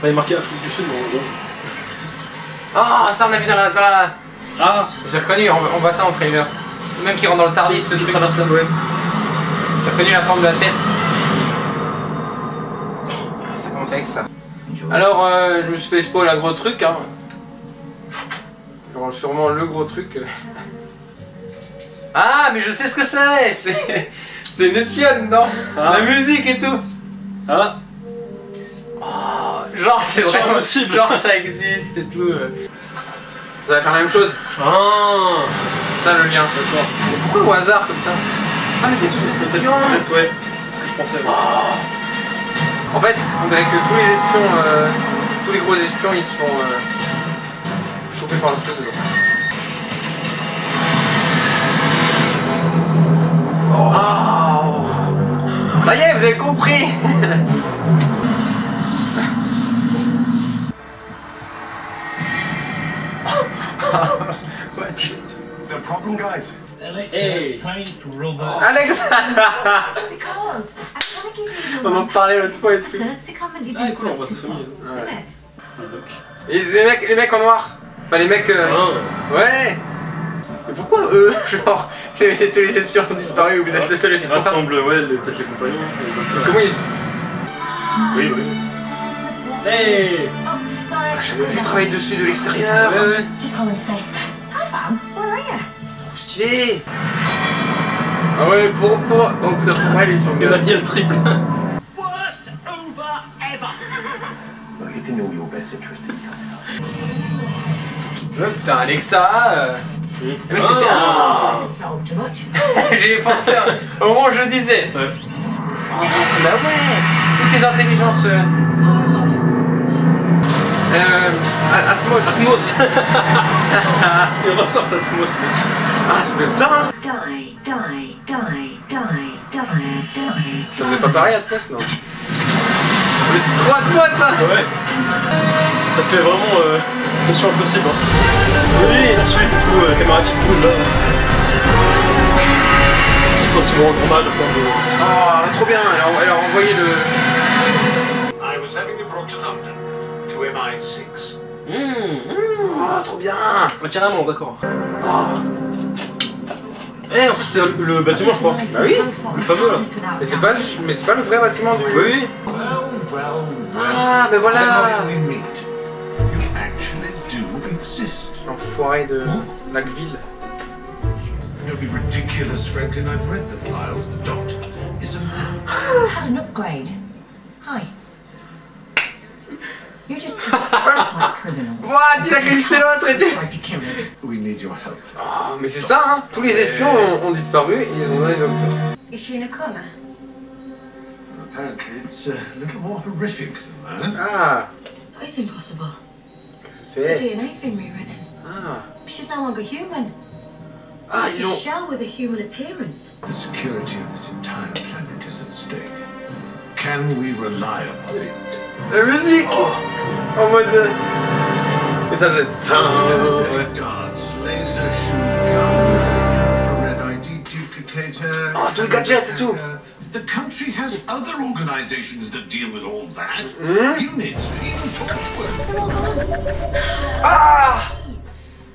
il est marqué Afrique du Sud, mais en gros. Oh, ça on a vu dans la... Ah, j'ai reconnu, on voit ça en trailer. Même qui rentre dans le Tardis, le truc. Traverse la Bohème. J'ai reconnu la forme de la tête. Ça commence avec ça. Alors, je me suis fait spoil un gros truc, hein. Genre, sûrement le gros truc. Ah, mais je sais ce que c'est. C'est une espionne, non? Ah. La musique et tout. Ah. Oh, genre, c'est vraiment possible. Genre, ça existe et tout. Ça va faire la même chose. Ah. Ça, le lien. D'accord. Mais pourquoi au hasard comme ça? Ah, mais c'est tous ces espions. Peut-être, ouais. C'est ce que je pensais. Ouais. Oh. En fait, on dirait que tous les espions, tous les gros espions, ils se font choper par le truc de l'autre. Oh. Ça y est, vous avez compris. What shit. Is there a problem, guys? Hey. Alex. On en parlait l'autre fois et tout. Ah, cool, on voit sa famille. Ouais. Le doc. Et les mecs en noir. Enfin, les mecs... Ah. Ouais. Mais pourquoi eux, genre, tous les espions ont disparu ou vous êtes le seul Ils espion? rassemblent, ouais, peut-être les compagnons. Comment ils... Oui, oui. Hey. Ah, j'avais vu travailler dessus de l'extérieur. Ouais, ouais. Trop stylé. Ah ouais, pour... Oh putain, pour elle, ils sont Il a bien. mis le triple. Worst Uber ever. Look, it's in all your best interest that you come with us. Ouais, putain, Alexa... Mais c'était... Ah. J'ai pensé au moment où je disais. Ouais. Oh, bah ouais. Toutes les intelligences... Atmos. Atmos. Il ressort Atmos, mec. Ah, c'est peut-être ça, hein. Ça faisait pas pareil, Atmos, non? Mais c'est trop Atmos, ça. Ouais. Ça fait vraiment mission impossible. Hein. Oui, la suite et tout, caméra qui pousse là. Je pense qu'ils vont rendre mal plein de... Oh, trop bien. Elle a envoyé le... I was having you brought to London to MI6. Oh, trop bien. Ah, carrément, d'accord. Oh. Eh, en plus c'était le bâtiment, je crois. Bah oui. Le fameux là. Mais c'est pas le vrai bâtiment du... Oui, oui. Ah, mais voilà. we meet, you actually do exist. Enfoiré de Lackville. You'll be ridiculous, Franklin. I've read the files. The doctor is a man. Had an upgrade. Hi. You're just like criminals. What? Il a cru que c'était l'autre et Tried to kill us. We need your help. Oh, mais c'est ça, hein. Tous les espions ont disparu et ils ont donné le docteur. Is she in a coma? Apparently, it's a little more horrific than that. Ah. That is impossible. Qu'est-ce que The c'est? DNA's been rewritten. Ah. She's no longer human. Ah, It's ils a l'ont... shell with a human appearance. The security of this entire planet is at stake. Can we rely upon it? La musique. En mode... Et ça faisait... Interstate guards, laser shoot gun, infrared ID duplicator. Oh, tous les gadgets et tout. The country has other organizations that deal with all that. Units, even Torchwork. They're all gone. Ah.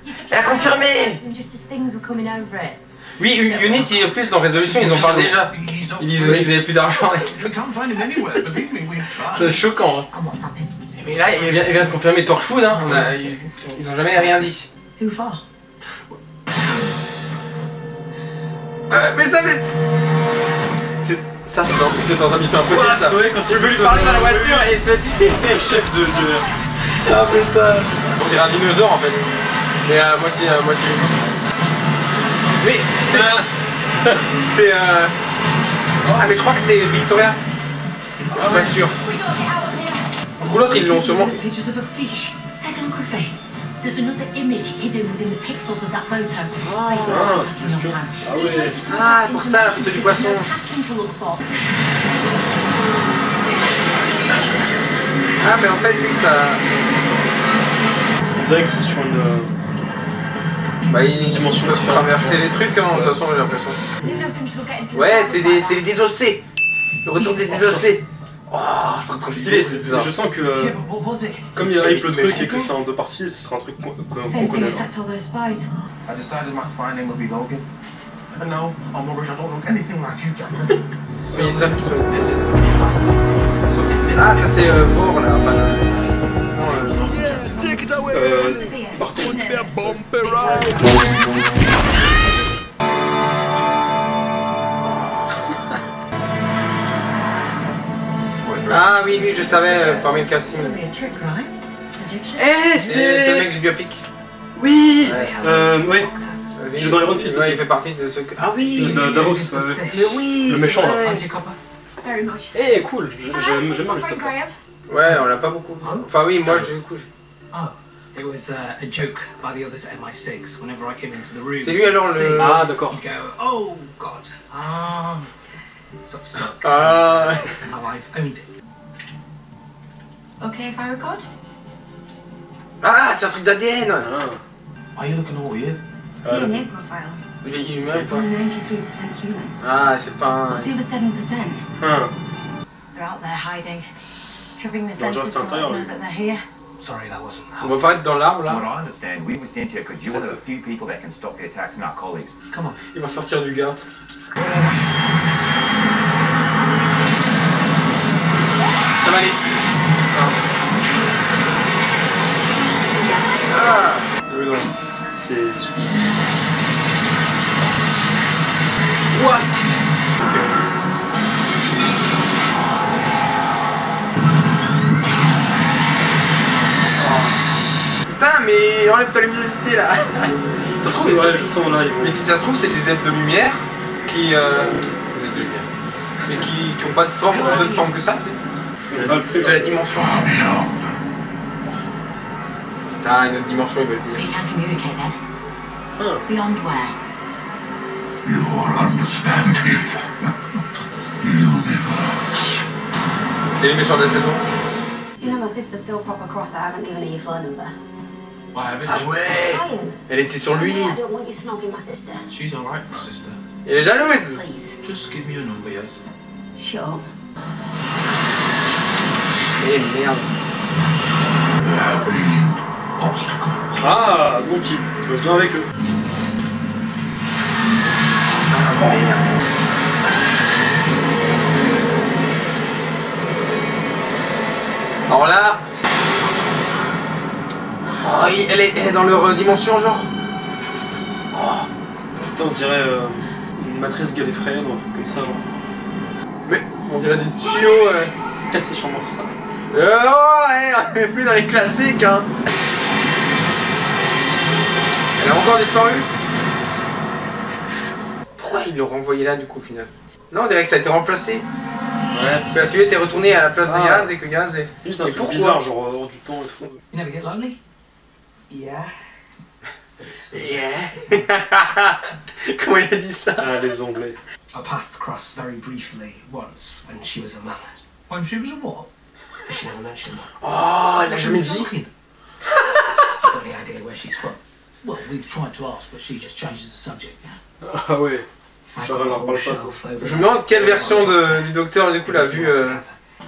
You took Elle a confirmé. and just as things were coming over it. Oui, Unity, en plus, dans Résolution, ils en parlent déjà. He's off Ils disent grid. qu'ils n'avaient plus d'argent. We can't find him anywhere. Believe me, we've tried. C'est choquant. Hein. And what's happened? Mais là, il vient de confirmer Torchwood, hein. Ils ont jamais rien dit. Who for? Mais ça, mais... Ça, c'est dans un Mission Impossible, ça. Ouais, quand Je veux lui parler dans la voiture et il se fait dire... Le chef de... Ah putain. On dirait un dinosaure, en fait. Mais à moitié... Mais c'est... C'est... Ah, mais je crois que c'est Victoria. Je suis pas sûr. We gotta get out of here. Du coup, l'autre, ils l'ont sûrement... Pictures of a fish. Steganography. There's another image hidden within the pixels of that photo. Ah, pour ça, la photo du poisson. Ah, mais en fait, vu que ça... On dirait que c'est sur une... Bah, ils dimension peuvent traverser les trucs, hein, de toute façon, j'ai l'impression. Ouais, c'est les désossés. Le retour des désossés. Oh, ça serait trop stylé, c'est ça. Je sens que Yeah, but what was it? comme il hype le truc et que c'est en 2 parties, ce sera un truc qu'on Same thing connaît. attacked all those spies. I decided my spy name would be Logan. And no, I'm worried I don't look anything like you, Jack. Mais ils savent qu'ils sont. This is Ah, ça c'est Vor là, enfin. Non, Partout. Ah oui, lui, je savais parmi le casting. It'll be a trick, right? Egyptian? Eh, C'est le mec du biopic. Oui. Ouais. Oui. Vas-y. Il joue dans Iron Fist Ouais, aussi. il fait partie de ceux que. Ah oui. Davos. Ouais. Mais oui. Le méchant, là. How's your copper? Very much. Eh, cool. J'aime bien le stuff. Graham? Ouais, on l'a pas beaucoup. Enfin oui, moi du coup. Oh, it was a joke by the others at MI6 whenever I came into the room. C'est lui alors le. Ah, d'accord. You go, oh god, sort of stuck. Ah. How I've owned it. Okay if I record? Ah, c'est un truc d'ADN. Ah. Why are you looking all weird? DNA profile. Il est humain ou pas? Only 93% human. Ah, c'est pas un. What's the other 7%? Ah. They're out there hiding. Tripping the Well, senses just to let us entirely. know that they're here. Sorry, that wasn't. On va pas être dans l'arbre From what là. I understand, we were sent here because you're one of the few people that can stop the attacks on our colleagues. Come on. Il va sortir du gars. Ça va aller. Ah. Oui, non. C'est. What? Putain, mais enlève ta luminosité là. Ça se trouve, Ouais, je sens là. mais si ça se trouve, c'est des ailes de lumière qui. Des ailes de lumière. Mais qui ont pas de forme, d'autre forme que ça, tu sais. On va le prix. De la dimension. C'est ça, une autre dimension, ils veulent So dire. you can communicate then? Ah. Beyond where? Your understanding. Universe. C'est les méchants de la saison. You know my sister's still proper cross. I haven't given her your phone number. Why haven't Ah you? ouais. Ryan, Elle était sur lui. I don't want you snogging my sister. She's alright, my sister. Elle est jalouse. Please. Just give me a number, yes? Sure. Eh merde. There have been obstacles. Ah, donc il bosse bien avec eux. Ah merde. Alors là. Oh, elle est dans leur dimension, genre. Oh. Là, on dirait une matrice Gallifreyan ou un truc comme ça. Genre. Mais on dirait des tuyaux. C'est sûrement ça. Oh, ouais, on est plus dans les classiques, hein. Elle a encore disparu. Pourquoi ils l'ont renvoyé là, du coup, au final? Non, on dirait que ça a été remplacé. Ouais. Que la silhouette est retournée à la place de Ah. Yaz et que Yaz est. C'est juste un Mais truc pourquoi? bizarre, genre hors du temps et tout. You never get lonely? Yeah. Yeah. Comment il a dit ça? Ah, les Anglais. Our paths crossed very briefly once when she was a man. When she was a what? She never mentioned that. Oh, elle l'a jamais dit. Talking. I've got any idea where she's from? Well, we've tried to ask, but she just changes the subject. Ah ouais. I Genre, got elle a en whole parle pas. shelf over Je me demande quelle version du docteur, du coup, l'a vu.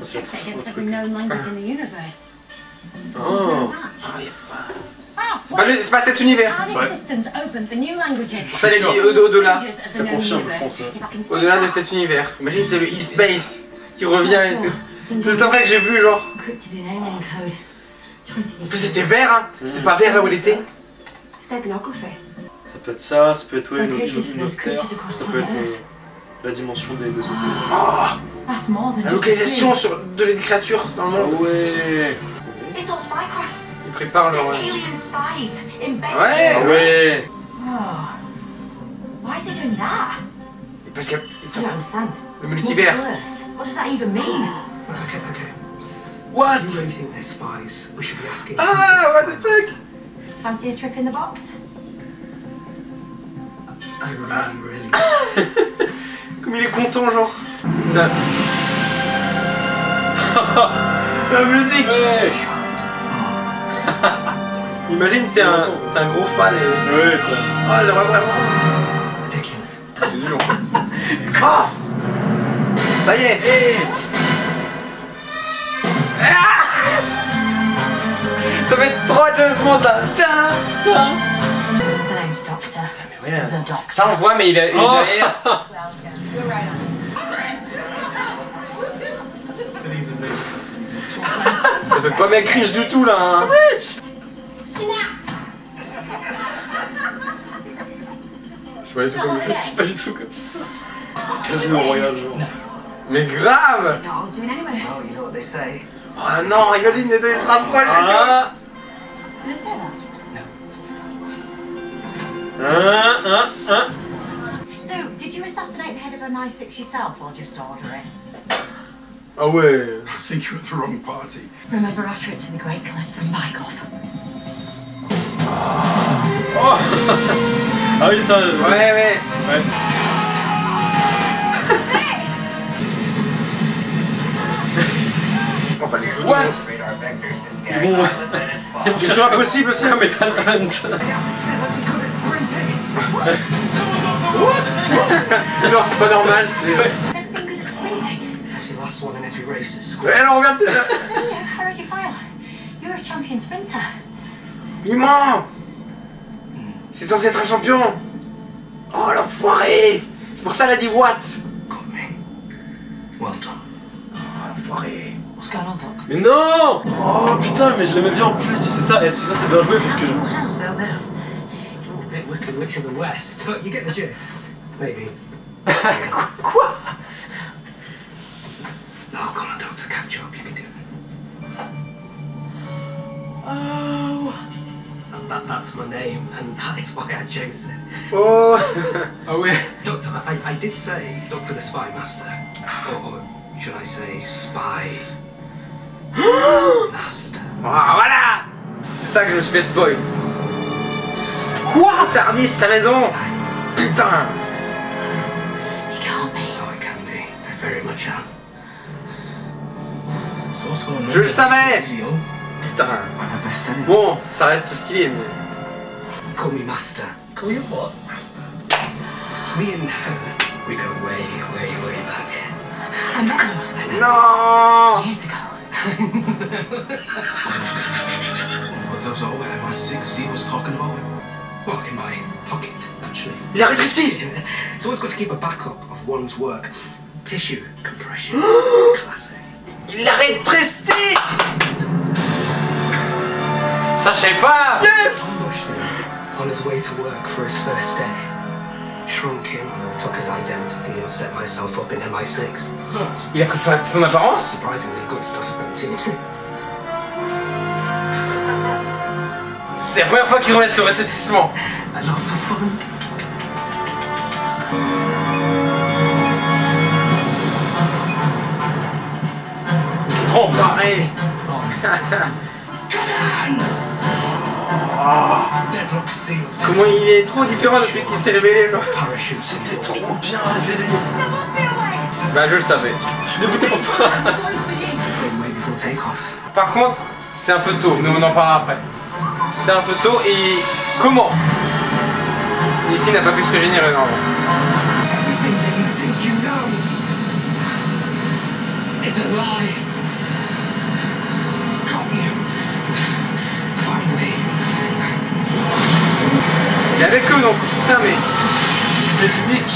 C'est Checked un against truc. every known language in the universe. Ah. There's no match. Ah, y a pas. Ah, C'est pas cet univers. Are these Ouais. systems open for new languages? Ça, elle a dit au-delà. Ça confirme, je pense, ouais. Au-delà de cet univers. Imagine, c'est le e-space qui revient et tout. Juste après que j'ai vu, genre. Encrypted in alien code. En plus, c'était vert, hein. C'était pas vert là où elle était. Steganography. Ça peut être ça, ça peut être ouais, une autre terre, ça peut être la dimension des océans. That's more than La just a localisation clue. de les créatures dans le Ah monde. ouais. It's all spycraft. Ils préparent leur. Alien spies embedded. Ouais. Ah ouais. Oh. Why is he doing that? Parce qu'ils I sont. don't understand. Le multivers. Multiverse. What does that even mean? Okay. What? If you really think they're spies, we should be asking. Ah, what the fuck? Fancy a trip in the box? I really. Comme il est content, genre. Putain. La musique. Ouais. Imagine, t'es un gros fan et. Ouais quoi. Oh, j'aimerais vraiment. Ridiculous. C'est nul en fait. Oh. Ça y est. Ça fait trop James Bond là. The name's Doctor. Ouais, The Doctor. ça on voit, mais il est derrière. Ça fait pas mec riche du tout là. Hein. C'est pas du tout comme ça. C'est pas du tout comme ça. Casino Royal, genre. Mais grave. What I was doing anyway. Oh, you know what they say. Oh non, imagine les deux ils se rapprochent. Ah. Did I say that? So, did you assassinate the head of MI6 yourself or just order it? Ah ouais. I think you're at the wrong party. Remember our trip to the Great Gillespie Bake-Off? Oh. Ah oui, ça. Ouais, ouais. Ouais. Enfin les jeux de mots. Ils vont Mission impossible aussi. comme Ethan Hunt. What? Non, c'est pas normal, c'est. Never been good at sprinting. That's your last one in every race at school. Eh non, regarde. Oh yeah, how did you file? You're a champion sprinter. Il ment. C'est censé être un champion. Oh l'enfoiré. C'est pour ça elle a dit what. Got me. Well done. Oh l'enfoiré. What's going on, Doc? Mais non. Oh putain, mais je l'aimais bien en plus si c'est ça. Et si ça c'est bien joué parce que je. Little house down there. It's a little bit wicked richer than West, but you get the gist. Maybe. Quoi? No, come on, Doctor, catch up. You can do it. Oh. That's my name, and that is why I chose it. Oh. Ah ouais. Doctor, I did say look for the spy master. Or should I say spy master? Ah voilà. C'est ça que je me suis fait spoil. Quoi? Tardis sa maison. Putain. You can't be. Oh, I can be. I very much am. So what's going on? Je le savais. Leo? Putain. I'm the best enemy. Bon, ça reste stylé mais. Call me master. Call you what? Master. Me and her, we go way, way, way back. I met him Non. years ago. But those old MI6 he was talking about him. Well, in my pocket, actually. Il a rétréci. It's always good to keep a backup of one's work. Tissue compression. Classic. Il l'a rétréci. Ça je sais pas. Yes. Pushed him on his way to work for his first day. Shrunk him, took his identity, and set myself up in MI6. Il a pris son apparence. Surprisingly good stuff, too. C'est la première fois qu'ils remettent le rétrécissement. A lot of fun. Trop enfoiré. Deadlock sealed. Comment il est trop différent depuis qu'il s'est révélé genre. Parachute. C'était trop bien révélé. There must be a way. Bah je le savais. Je suis dégoûté pour toi. So quickly. Way before takeoff. Par contre, c'est un peu tôt, mais on en parlera après. C'est un peu tôt et comment? Ici n'a pas pu se régénérer normalement. Everything that you think you know is a lie. Got you. Finally. Il est avec eux donc, putain mais. C'est public.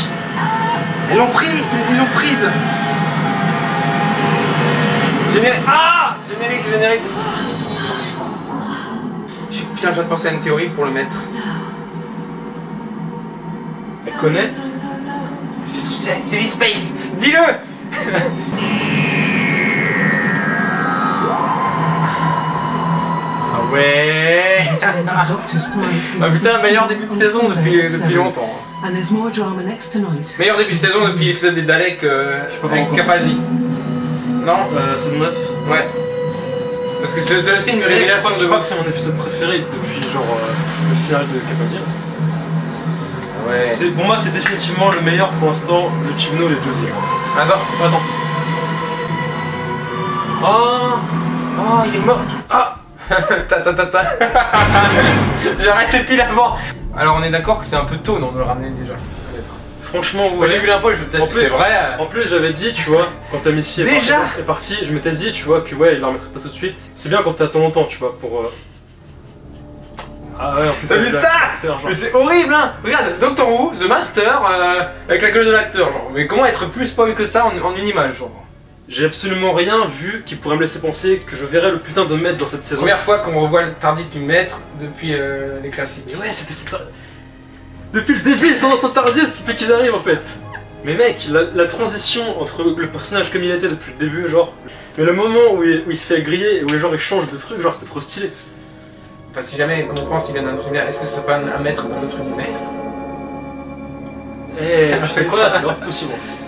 Ils l'ont pris, ils l'ont prise. Générique. Ah! Générique, générique. Putain, je viens de penser à une théorie pour le mettre. Elle connaît. C'est ce que c'est, c'est l'e-space. Dis-le. Ah ouais. Ah putain, meilleur début de saison depuis longtemps. And there's more drama next tonight. Meilleur début de saison depuis l'épisode des Daleks avec Capaldi. Non? Saison 9. Ouais. Parce que c'est aussi une Je révélation crois de que c'est mon épisode préféré depuis genre le final de Capaldi. Ouais. Pour moi c'est définitivement le meilleur pour l'instant de Chibnall et Josie. Attends. Oh, il est mort. Ah. J'ai arrêté pile avant. Alors on est d'accord que c'est un peu tôt non de le ramener déjà. franchement, Moi j'ai ouais. vu l'info, je me disais En c'est plus- vrai. En plus, j'avais dit, tu vois, quand Amici Déjà est parti, je m'étais dit, tu vois, que ouais, il la remettrait pas tout de suite. C'est bien quand t'attends longtemps, tu vois, pour. Ah ouais, en plus, T'as vu avec ça? l'acteur, genre. Mais c'est horrible hein. Regarde, Doctor Who, The Master, avec la gueule de l'acteur, genre. Mais comment être plus spoil que ça en une image, genre. J'ai absolument rien vu qui pourrait me laisser penser que je verrais le putain de maître dans cette saison. Première fois qu'on revoit le Tardis du maître depuis les classiques. Mais ouais, c'était son depuis le début, ils sont dans son Tardis depuis qu'ils arrivent en fait. Mais mec, la transition entre le personnage comme il était depuis le début, genre. Mais le moment où il se fait griller et où les gens ils changent de truc, genre c'était trop stylé. Enfin, si jamais on pense qu'il vient d'un autre univers, est-ce que ce serait pas un maître d'un autre univers? Eh, tu sais quoi, c'est grave possible en fait.